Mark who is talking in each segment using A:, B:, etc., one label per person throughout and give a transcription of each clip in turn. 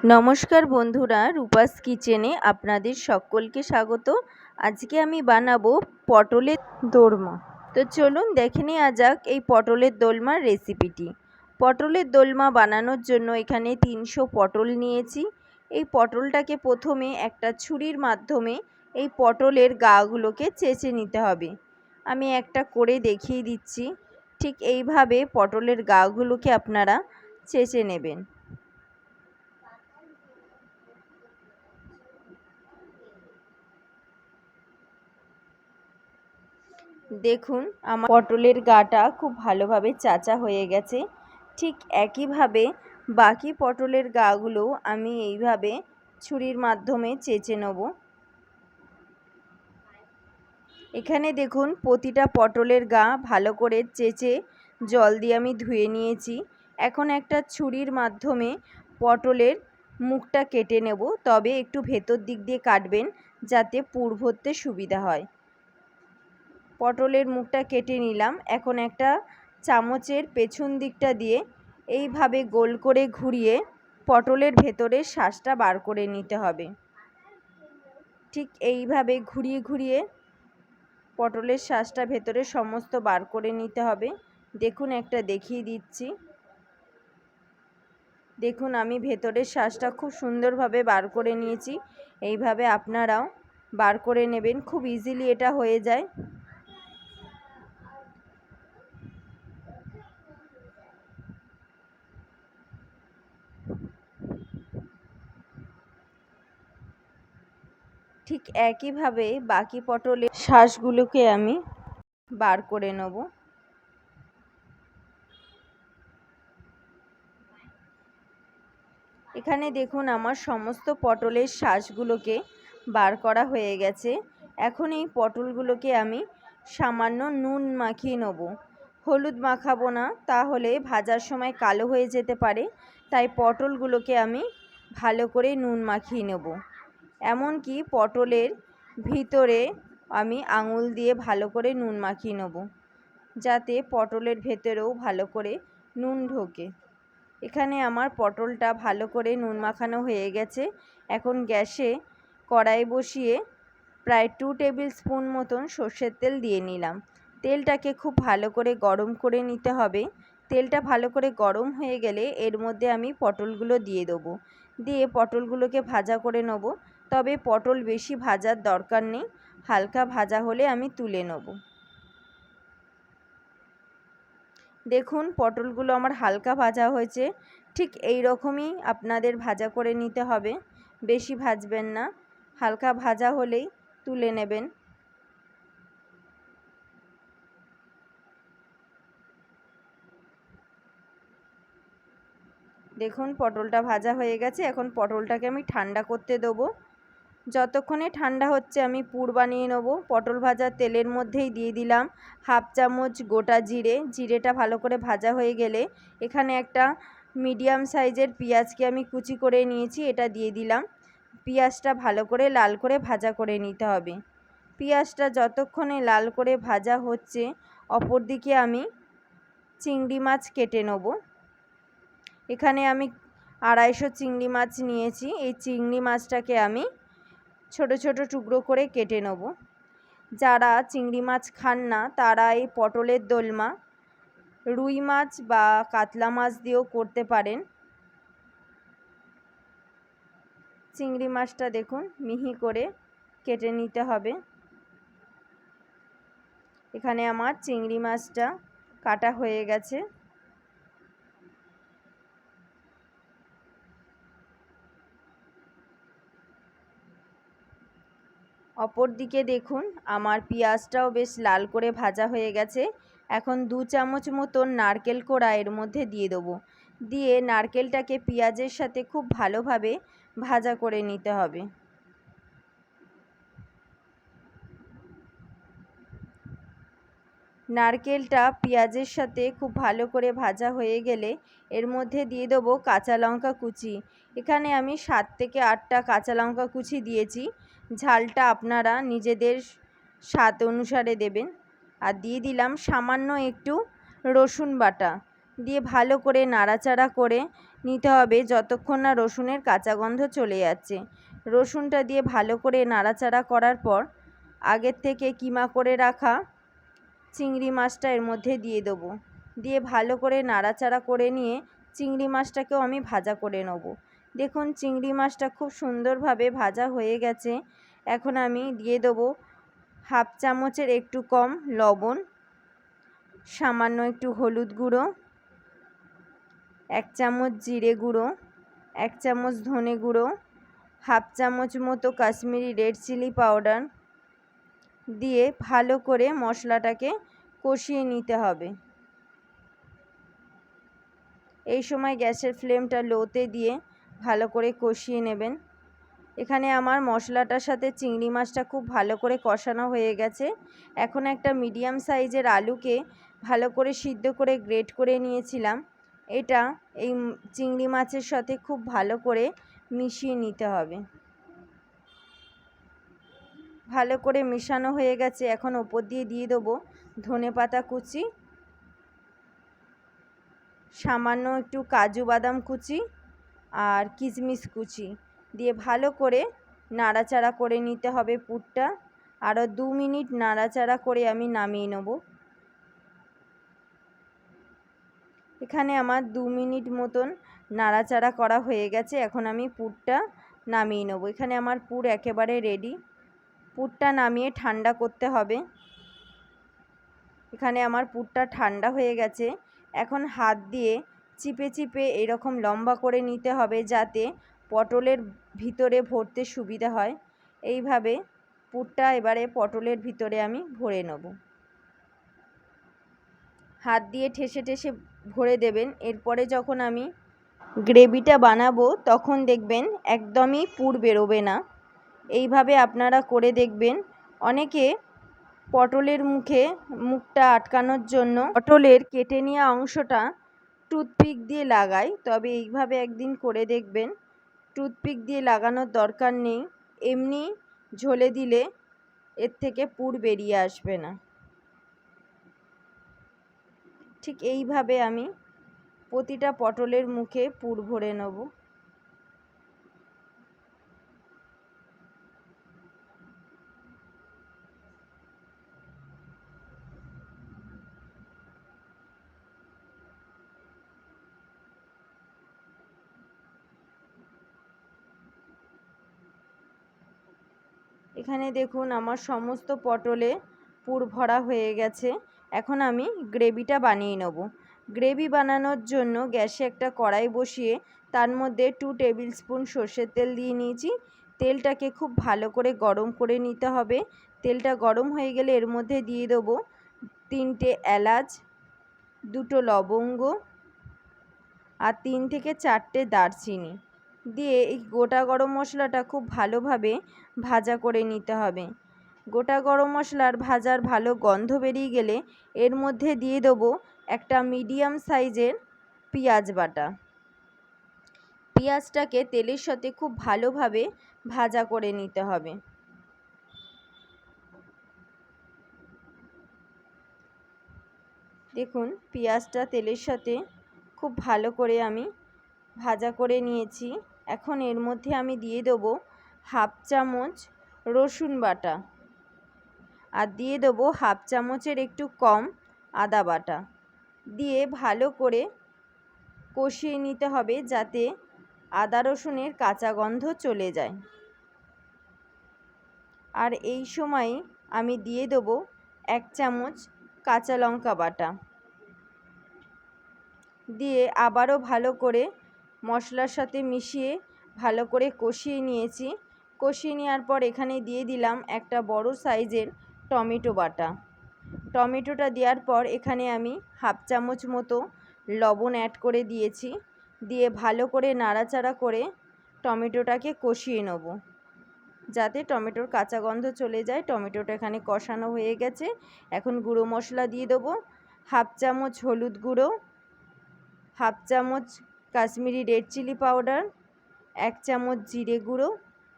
A: নমস্কার বন্ধুরা, রূপাস কিচেনে আপনাদের সকলকে স্বাগত। আজকে আমি বানাবো পটলের দোরমা। তো চলুন দেখে নেওয়া যাক এই পটলের দোলমার রেসিপিটি। পটলের দোলমা বানানোর জন্য এখানে 300 পটল নিয়েছি। এই পটলটাকে প্রথমে একটা ছুরির মাধ্যমে এই পটলের গাগুলোকে চেঁচে নিতে হবে। আমি একটা করে দেখিয়ে দিচ্ছি। ঠিক এইভাবে পটলের গাগুলোকে আপনারা চেঁচে নেবেন। দেখুন আমার পটলের গাটা খুব ভালোভাবে চাচা হয়ে গেছে। ঠিক একইভাবে বাকি পটলের গাগুলো আমি এইভাবে ছুরির মাধ্যমে চেঁচে নেব। এখানে দেখুন প্রতিটা পটলের গা ভালো করে চেঁচে জল দিয়ে আমি ধুয়ে নিয়েছি। এখন একটা ছুরির মাধ্যমে পটলের মুখটা কেটে নেব, তবে একটু ভেতর দিক দিয়ে কাটবেন যাতে পুর ভরতে সুবিধা হয়। পটলের মুখটা কেটে নিলাম। এখন একটা চামচের পেছন দিকটা দিয়ে এইভাবে গোল করে ঘুরিয়ে পটলের ভেতরের শাঁসটা বার করে নিতে হবে। ঠিক এইভাবে ঘুরিয়ে ঘুরিয়ে পটলের শাঁসটা ভেতরে সমস্ত বার করে নিতে হবে। দেখুন একটা দেখিয়ে দিচ্ছি। দেখুন আমি ভেতরের শাঁসটা খুব সুন্দরভাবে বার করে নিয়েছি। এইভাবে আপনারাও বার করে নেবেন, খুব ইজিলি এটা হয়ে যায়। ঠিক একইভাবে বাকি পটলের শাঁসগুলোকে আমি বার করে নেব। এখানে দেখুন আমার সমস্ত পটলের শাঁসগুলোকে বার করা হয়ে গেছে। এখন এই পটলগুলোকে আমি সামান্য নুন মাখিয়ে নেব। হলুদ মাখাবো না, তাহলে ভাজার সময় কালো হয়ে যেতে পারে। তাই পটলগুলোকে আমি ভালো করে নুন মাখিয়ে নেব। এমনকি পটলের ভিতরে আমি আঙুল দিয়ে ভালো করে নুন মাখিয়ে নেব, যাতে পটলের ভেতরেও ভালো করে নুন ঢোকে। এখানে আমার পটলটা ভালো করে নুন মাখানো হয়ে গেছে। এখন গ্যাসে কড়াই বসিয়ে প্রায় 2 টেবিল স্পুন মতন সর্ষের তেল দিয়ে নিলাম। তেলটাকে খুব ভালো করে গরম করে নিতে হবে। তেলটা ভালো করে গরম হয়ে গেলে এর মধ্যে আমি পটলগুলো দিয়ে দেবো। দিয়ে পটলগুলোকে ভাজা করে নেব। তবে পটল বেশি ভাজার দরকার নেই, হালকা ভাজা হলে আমি তুলে নেব। দেখুন পটলগুলো আমার হালকা ভাজা হয়েছে। ঠিক এই রকমই আপনাদের ভাজা করে নিতে হবে, বেশি ভাজবেন না, হালকা ভাজা হলেই তুলে নেবেন। দেখুন পটলটা ভাজা হয়ে গেছে। এখন পটলটাকে আমি ঠান্ডা করতে দেবো। যতক্ষণে ঠান্ডা হচ্ছে আমি পুর বানিয়ে নেব। পটল ভাজা তেলের মধ্যেই দিয়ে দিলাম হাফ চামচ গোটা জিরে। জিরেটা ভালো করে ভাজা হয়ে গেলে এখানে একটা মিডিয়াম সাইজের পেঁয়াজকে আমি কুচি করে নিয়েছি, এটা দিয়ে দিলাম। পেঁয়াজটা ভালো করে লাল করে ভাজা করে নিতে হবে। পেঁয়াজটা যতক্ষণে লাল করে ভাজা হচ্ছে, অপর দিকে আমি চিংড়ি মাছ কেটে নেব। এখানে আমি 250 চিংড়ি মাছ নিয়েছি। এই চিংড়ি মাছটাকে আমি ছোট ছোট টুকরো করে কেটে নেব। যারা চিংড়ি মাছ খান না তারা এই পটলের দোলমা রুই মাছ বা কাতলা মাছ দিয়েও করতে পারেন। চিংড়ি মাছটা দেখুন মিহি করে কেটে নিতে হবে। এখানে আমার চিংড়ি মাছটা কাটা হয়ে গেছে। অপর দিকে দেখুন আমার পেঁয়াজটাও বেশ লাল করে ভাজা হয়ে গেছে। এখন 2 চামচ মতন নারকেল কোড়া এর মধ্যে দিয়ে দেবো। দিয়ে নারকেলটাকে পেঁয়াজের সাথে খুব ভালোভাবে ভাজা করে নিতে হবে। নারকেলটা পেঁয়াজের সাথে খুব ভালো করে ভাজা হয়ে গেলে এর মধ্যে দিয়ে দেবো কাঁচা লঙ্কা কুচি। এখানে আমি 7 থেকে 8টা কাঁচা লঙ্কা কুচি দিয়েছি। ঝালটা আপনারা নিজেদের স্বাদ অনুসারে দেবেন। আর দিয়ে দিলাম সামান্য একটু রসুন বাটা। দিয়ে ভালো করে নাড়াচাড়া করে নিতে হবে যতক্ষণ না রসুনের কাঁচা গন্ধ চলে যাচ্ছে। রসুনটা দিয়ে ভালো করে নাড়াচাড়া করার পর আগের থেকে কিমা করে রাখা চিংড়ি মাছটা এর মধ্যে দিয়ে দেবো। দিয়ে ভালো করে নাড়াচাড়া করে নিয়ে চিংড়ি মাছটাকেও আমি ভাজা করে নেব। দেখুন চিংড়ি মাছটা খুব সুন্দরভাবে ভাজা হয়ে গেছে। এখন আমি দিয়ে দেবো হাফ চামচের একটু কম লবণ, সামান্য একটু হলুদ গুঁড়ো, 1 চামচ জিরে গুঁড়ো, 1 চামচ ধনে গুঁড়ো, হাফ চামচ মতো কাশ্মীরি রেড চিলি পাউডার দিয়ে ভালো করে মশলাটাকে কষিয়ে নিতে হবে। এই সময় গ্যাসের ফ্লেমটা লোতে দিয়ে ভালো করে কষিয়ে নেবেন। এখানে আমার মশলাটার সাথে চিংড়ি মাছটা খুব ভালো করে কষানো হয়ে গেছে। এখন একটা মিডিয়াম সাইজের আলুকে ভালো করে সিদ্ধ করে গ্রেট করে নিয়েছিলাম, এটা এই চিংড়ি মাছের সাথে খুব ভালো করে মিশিয়ে নিতে হবে। ভালো করে মেশানো হয়ে গেছে। এখন ওপর দিয়ে দিয়ে দেবো ধনেপাতা কুচি, সামান্য একটু কাজু বাদাম কুচি আর কিশমিশ কুচি দিয়ে ভালো করে নাড়াচাড়া করে নিতে হবে পুরটা। আরও 2 মিনিট নাড়াচাড়া করে আমি নামিয়ে নেব। এখানে আমার 2 মিনিট মতন নাড়াচাড়া করা হয়ে গেছে। এখন আমি পুরটা নামিয়ে নেব। এখানে আমার পুর একেবারে রেডি। পুরটা নামিয়ে ঠান্ডা করতে হবে। এখানে আমার পুরটা ঠান্ডা হয়ে গেছে। এখন হাত দিয়ে চিপে চিপে এরকম লম্বা করে নিতে হবে যাতে পটলের ভিতরে ভরতে সুবিধা হয়। এইভাবে পুরটা এবারে পটলের ভিতরে আমি ভরে নেব। হাত দিয়ে ঠেসে ঠেসে ভরে দেবেন। এরপরে যখন আমি গ্রেভিটা বানাবো তখন দেখবেন একদমই পুর বেরোবে না। এইভাবে আপনারা করে দেখবেন। অনেকে পটলের মুখটা আটকানোর জন্য পটলের কেটে নেওয়া অংশটা টুথপিক দিয়ে লাগায়, তবে এইভাবে একদিন করে দেখবেন। টুথপিক দিয়ে লাগানোর দরকার নেই, এমনি ঝোলে দিলে এর থেকে পুর বেরিয়ে আসবে না। ঠিক এইভাবে আমি প্রতিটা পটলের মুখে পুর ভরে নেব। এখানে দেখুন আমার সমস্ত পটলে পুর ভরা হয়ে গেছে। এখন আমি গ্রেভিটা বানিয়ে নেব। গ্রেভি বানানোর জন্য গ্যাসে একটা কড়াই বসিয়ে তার মধ্যে 2 টেবিল স্পুন সর্ষের তেল দিয়ে নিয়েছি। তেলটাকে খুব ভালো করে গরম করে নিতে হবে। তেলটা গরম হয়ে গেলে এর মধ্যে দিয়ে দেবো 3টে এলাচ, 2টো লবঙ্গ আর 3 থেকে 4টে দারচিনি দিয়ে এই গোটা গরম মশলাটা খুব ভালোভাবে ভাজা করে নিতে হবে। গোটা গরম মশলার ভাজার ভালো গন্ধ বেরিয়ে গেলে এর মধ্যে দিয়ে দেবো একটা মিডিয়াম সাইজের পেঁয়াজ বাটা। পেঁয়াজটাকে তেলের সাথে খুব ভালোভাবে ভাজা করে নিতে হবে। দেখুন পেঁয়াজটা তেলের সাথে খুব ভালো করে আমি ভাজা করে নিয়েছি। এখন এর মধ্যে আমি দিয়ে দেবো হাফ চামচ রসুন বাটা আর দিয়ে দেবো হাফ চামচের একটু কম আদা বাটা দিয়ে ভালো করে কষিয়ে নিতে হবে যাতে আদা রসুনের কাঁচা গন্ধ চলে যায়। আর এই সময় আমি দিয়ে দেবো 1 চামচ কাঁচা লঙ্কা বাটা দিয়ে আবারও ভালো করে মশলার সাথে মিশিয়ে ভালো করে কষিয়ে নিয়েছি। কষিয়ে নেওয়ার পর এখানে দিয়ে দিলাম একটা বড় সাইজের টমেটো বাটা। টমেটোটা দেওয়ার পর এখানে আমি হাফ চামচ মতো লবণ অ্যাড করে দিয়েছি। দিয়ে ভালো করে নাড়াচাড়া করে টমেটোটাকে কষিয়ে নেব যাতে টমেটোর কাঁচা গন্ধ চলে যায়। টমেটোটা এখানে কষানো হয়ে গেছে। এখন গুঁড়ো মশলা দিয়ে দেবো হাফ চামচ হলুদ গুঁড়ো, হাফ চামচ কাশ্মীরি রেড চিলি পাউডার, 1 চামচ জিরে গুঁড়ো,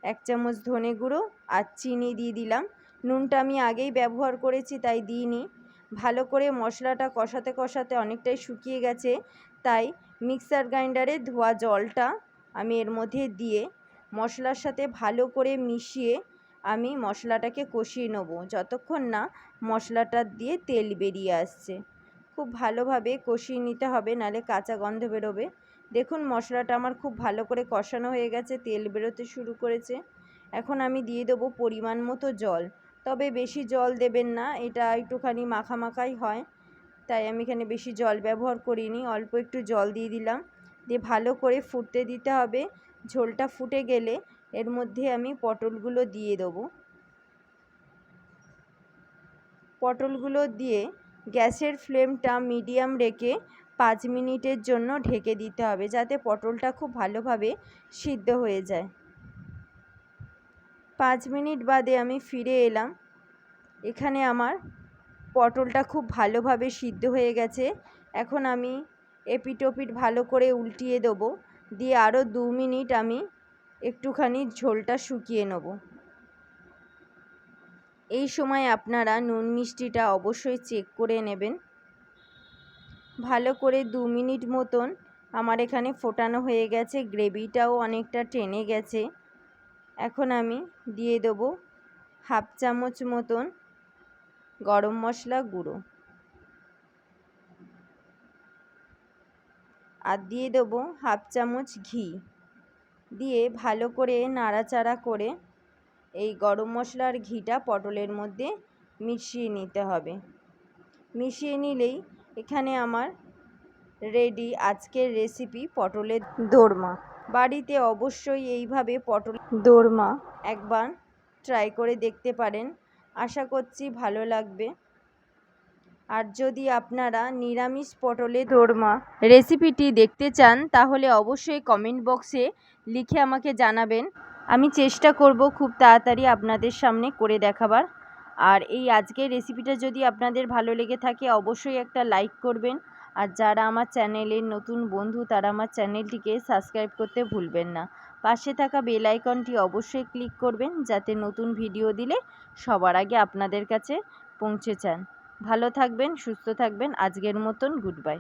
A: 1 চামচ ধনে গুঁড়ো আর চিনি দিয়ে দিলাম। নুনটা আমি আগেই ব্যবহার করেছি তাই দিইনি। ভালো করে মশলাটা কষাতে কষাতে অনেকটাই শুকিয়ে গেছে, তাই মিক্সার গ্রাইন্ডারে ধোয়া জলটা আমি এর মধ্যে দিয়ে মশলার সাথে ভালো করে মিশিয়ে আমি মশলাটাকে কষিয়ে নেব যতক্ষণ না মশলাটা দিয়ে তেল বেরিয়ে আসছে। খুব ভালোভাবে কষিয়ে নিতে হবে, নাহলে কাঁচা গন্ধ বেরোবে। দেখুন মশলাটা আমার খুব ভালো করে কষানো হয়ে গেছে, তেল বেরোতে শুরু করেছে। এখন আমি দিয়ে দেবো পরিমাণ মতো জল, তবে বেশি জল দেবেন না, এটা একটুখানি মাখা মাখাই হয়, তাই আমি এখানে বেশি জল ব্যবহার করিনি, অল্প একটু জল দিয়ে দিলাম। দিয়ে ভালো করে ফুটতে দিতে হবে। ঝোলটা ফুটে গেলে এর মধ্যে আমি পটলগুলো দিয়ে দেবো। পটলগুলো দিয়ে গ্যাসের ফ্লেমটা মিডিয়াম রেখে 5 মিনিটের জন্য ঢেকে দিতে হবে, যাতে পটলটা খুব ভালোভাবে সিদ্ধ হয়ে যায়। 5 মিনিট বাদে আমি ফিরে এলাম। এখানে আমার পটলটা খুব ভালোভাবে সিদ্ধ হয়ে গেছে। এখন আমি এপিট ওপিট ভালো করে উল্টিয়ে দেবো, দিয়ে আরও 2 মিনিট আমি একটুখানি ঝোলটা শুকিয়ে নেব। এই সময় আপনারা নুন মিষ্টিটা অবশ্যই চেক করে নেবেন। ভালো করে 2 মিনিট মতন আমার এখানে ফোটানো হয়ে গেছে, গ্রেভিটাও অনেকটা টেনে গেছে। এখন আমি দিয়ে দেবো 1/2 চামচ মতন গরম মশলা গুঁড়ো, আর দিয়ে দেবো 1/2 চামচ ঘি। দিয়ে ভালো করে নাড়াচাড়া করে এই গরম মশলার ঘিটা পটলের মধ্যে মিশিয়ে নিতে হবে। মিশিয়ে নিলেই এখানে আমার রেডি আজকের রেসিপি পটলের দোরমা। বাড়িতে অবশ্যই এইভাবে পটল দোরমা একবার ট্রাই করে দেখতে পারেন, আশা করছি ভালো লাগবে। আর যদি আপনারা নিরামিষ পটলের দোরমা রেসিপিটি দেখতে চান তাহলে অবশ্যই কমেন্ট বক্সে লিখে আমাকে জানাবেন, আমি চেষ্টা করব খুব তাড়াতাড়ি আপনাদের সামনে করে দেখাবার। আর এই আজকের রেসিপিটা যদি আপনাদের ভালো লেগে থাকে অবশ্যই একটা লাইক করবেন, আর যারা আমার চ্যানেলের নতুন বন্ধু তারা আমার চ্যানেলটিকে সাবস্ক্রাইব করতে ভুলবেন না। পাশে থাকা বেল আইকনটি অবশ্যই ক্লিক করবেন, যাতে নতুন ভিডিও দিলে সবার আগে আপনাদের কাছে পৌঁছে যান। ভালো থাকবেন, সুস্থ থাকবেন। আজকের মতন গুড বাই।